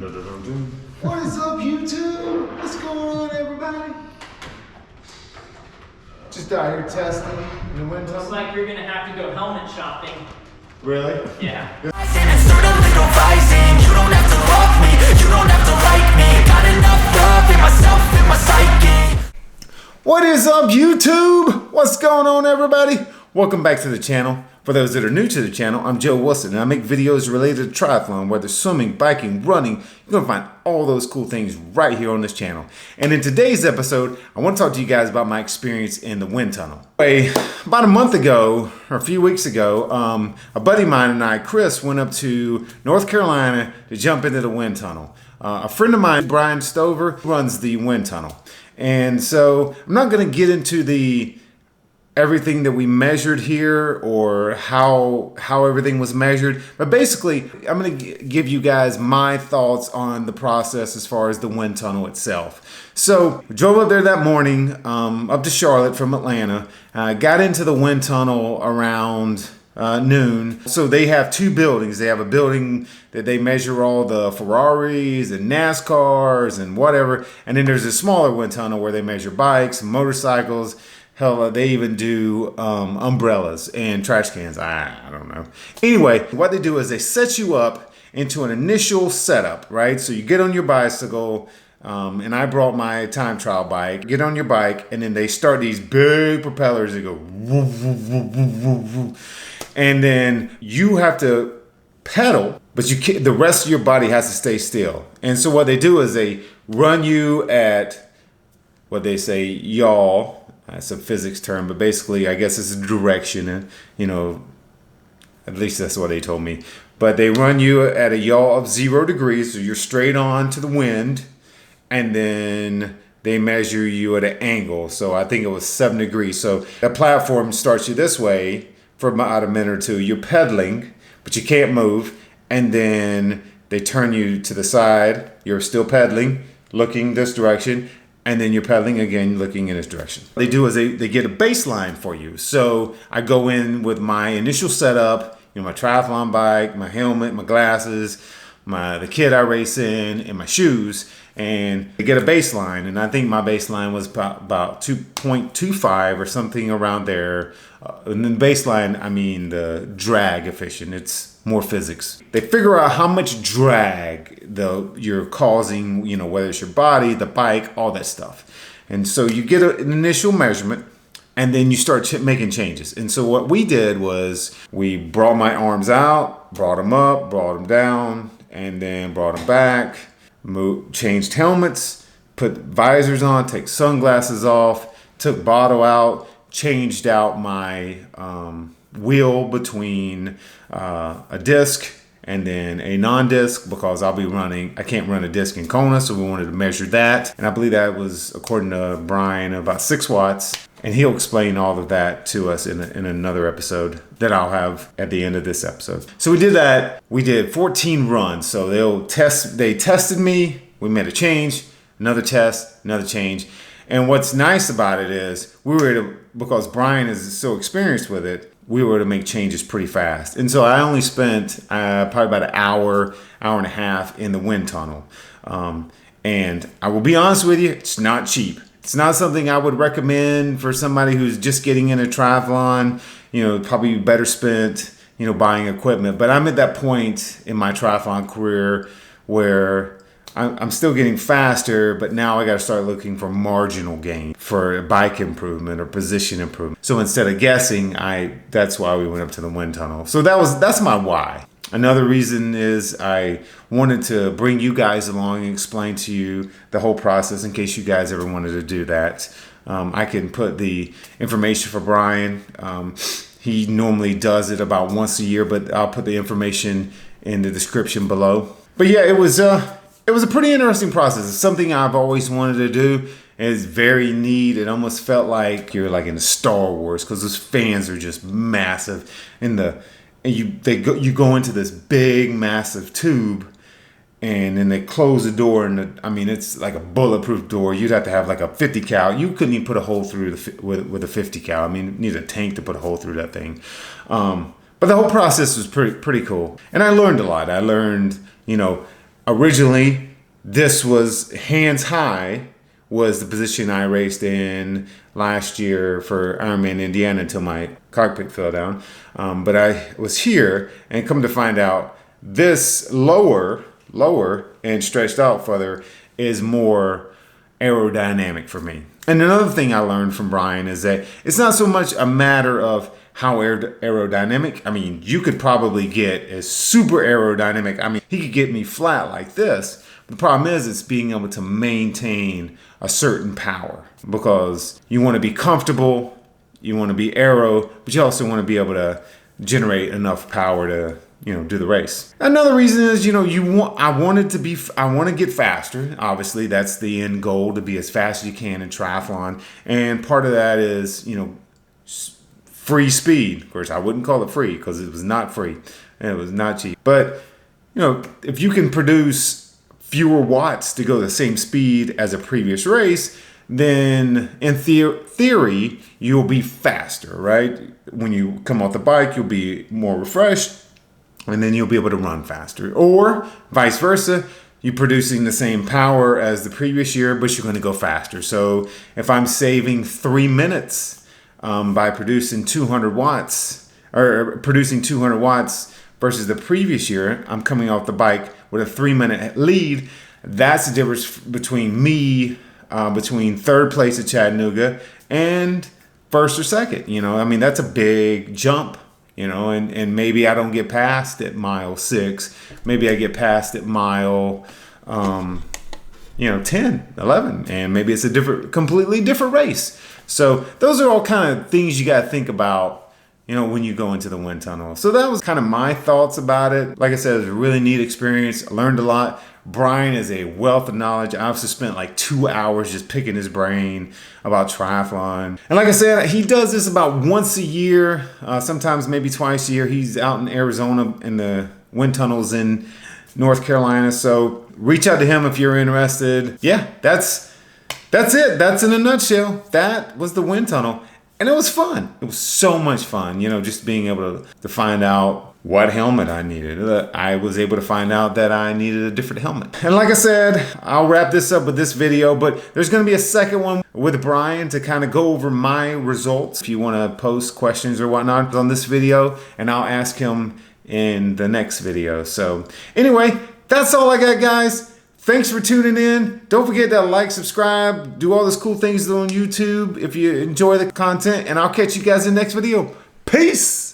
What is up, YouTube? What's going on, everybody? Just out here testing in the wind tunnel. Looks like you're gonna have to go helmet shopping. Really? Yeah. What is up, YouTube? What's going on, everybody? Welcome back to the channel. For those that are new to the channel, I'm Joe Wilson, and I make videos related to triathlon, whether swimming, biking, running. You're going to find all those cool things right here on this channel. And in today's episode, I want to talk to you guys about my experience in the wind tunnel. About a month ago, or a few weeks ago, a buddy of mine and I, Chris, went up to North Carolina to jump into the wind tunnel. A friend of mine, Brian Stover, runs the wind tunnel. And so I'm not going to get into everything that we measured here or how everything was measured, but basically I'm going to give you guys my thoughts on the process as far as the wind tunnel itself. So we drove up there that morning, up to Charlotte from Atlanta, got into the wind tunnel around noon. So they have two buildings. They have a building that they measure all the Ferraris and NASCARs and whatever, and then there's a smaller wind tunnel where they measure bikes and motorcycles. Hell, they even do umbrellas and trash cans. I don't know. Anyway, what they do is they set you up into an initial setup, right? So you get on your bicycle, and I brought my time trial bike. Get on your bike, and then they start these big propellers that go woo, woo, woo, woo, woo, woo. And then you have to pedal, but you can't, the rest of your body has to stay still. And so what they do is they run you at what they say yaw. It's a physics term, but basically, I guess it's a direction, and at least that's what they told me. But they run you at a yaw of 0 degrees, so you're straight on to the wind, and then they measure you at an angle. So I think it was 7 degrees. So the platform starts you this way for about a minute or two. You're pedaling, but you can't move, and then they turn you to the side. You're still pedaling, looking this direction. And then you're pedaling again, looking in this direction. What they do is they get a baseline for you. So I go in with my initial setup, my triathlon bike, my helmet, my glasses, the kit I race in, and my shoes, and they get a baseline. And I think my baseline was about 2.25 or something around there. And then baseline, I mean the drag efficient. It's more physics. They figure out how much drag you're causing, whether it's your body, the bike, all that stuff. And so you get an initial measurement, and then you start making changes. And so what we did was we brought my arms out, brought them up, brought them down, and then brought them back, changed helmets, put visors on, take sunglasses off, took bottle out, changed out my wheel between a disc and then a non-disc, because I can't run a disc in Kona, so we wanted to measure that. And I believe that was, according to Brian, about 6 watts. And he'll explain all of that to us in another episode that I'll have at the end of this episode. So we did that. We did 14 runs. So they tested me. We made a change, another test, another change. And what's nice about it is because Brian is so experienced with it, we were to make changes pretty fast. And so I only spent probably about an hour and a half in the wind tunnel. And I will be honest with you, it's not cheap. It's not something I would recommend for somebody who's just getting into triathlon. Probably better spent, buying equipment. But I'm at that point in my triathlon career where I'm still getting faster, but now I got to start looking for marginal gain, for bike improvement or position improvement. So instead of guessing, that's why we went up to the wind tunnel. So that's my why. Another reason is I wanted to bring you guys along and explain to you the whole process in case you guys ever wanted to do that. I can put the information for Brian. He normally does it about once a year, but I'll put the information in the description below. But yeah, it was a pretty interesting process. It's something I've always wanted to do. It's very neat. It almost felt like you're like in Star Wars, because those fans are just massive. And you go into this big, massive tube, and then they close the door, and it's like a bulletproof door. You'd have to have like a 50 cal. You couldn't even put a hole through with a 50 cal. You need a tank to put a hole through that thing. But the whole process was pretty cool, and I learned a lot. I learned, Originally, this was hands high was the position I raced in last year for Ironman Indiana until my cockpit fell down. But I was here, and come to find out, this lower and stretched out further is more aerodynamic for me. And another thing I learned from Brian is that it's not so much a matter of how aerodynamic. I mean, you could probably get a super aerodynamic. I mean, he could get me flat like this. The problem is it's being able to maintain a certain power, because you want to be comfortable, you want to be aero, but you also want to be able to generate enough power to, do the race. Another reason is, I want to get faster. Obviously, that's the end goal, to be as fast as you can in triathlon. And part of that is, free speed. Of course, I wouldn't call it free because it was not free and it was not cheap. But, if you can produce fewer watts to go the same speed as a previous race, then in theory, you'll be faster, right? When you come off the bike, you'll be more refreshed, and then you'll be able to run faster. Or vice versa, you're producing the same power as the previous year, but you're going to go faster. So if I'm saving 3 minutes by producing 200 watts, or producing 200 watts versus the previous year, I'm coming off the bike with a 3-minute lead. That's the difference between me, between third place at Chattanooga and first or second. That's a big jump, and maybe I don't get past at mile 6. Maybe I get past at mile, 10, 11, and maybe it's a completely different race. So those are all kind of things you got to think about, when you go into the wind tunnel. So that was kind of my thoughts about it. Like I said, it was a really neat experience. I learned a lot. Brian is a wealth of knowledge. I also spent like 2 hours just picking his brain about triathlon. And like I said, he does this about once a year, sometimes maybe twice a year. He's out in Arizona in the wind tunnels in North Carolina. So reach out to him if you're interested. Yeah, that's it. That's in a nutshell. That was the wind tunnel. And it was fun. It was so much fun, just being able to find out what helmet I needed. I was able to find out that I needed a different helmet. And like I said, I'll wrap this up with this video, but there's going to be a second one with Brian to kind of go over my results. If you want to post questions or whatnot on this video, and I'll ask him in the next video. So anyway, that's all I got, guys. Thanks for tuning in. Don't forget to like, subscribe, do all those cool things on YouTube if you enjoy the content. And I'll catch you guys in the next video. Peace!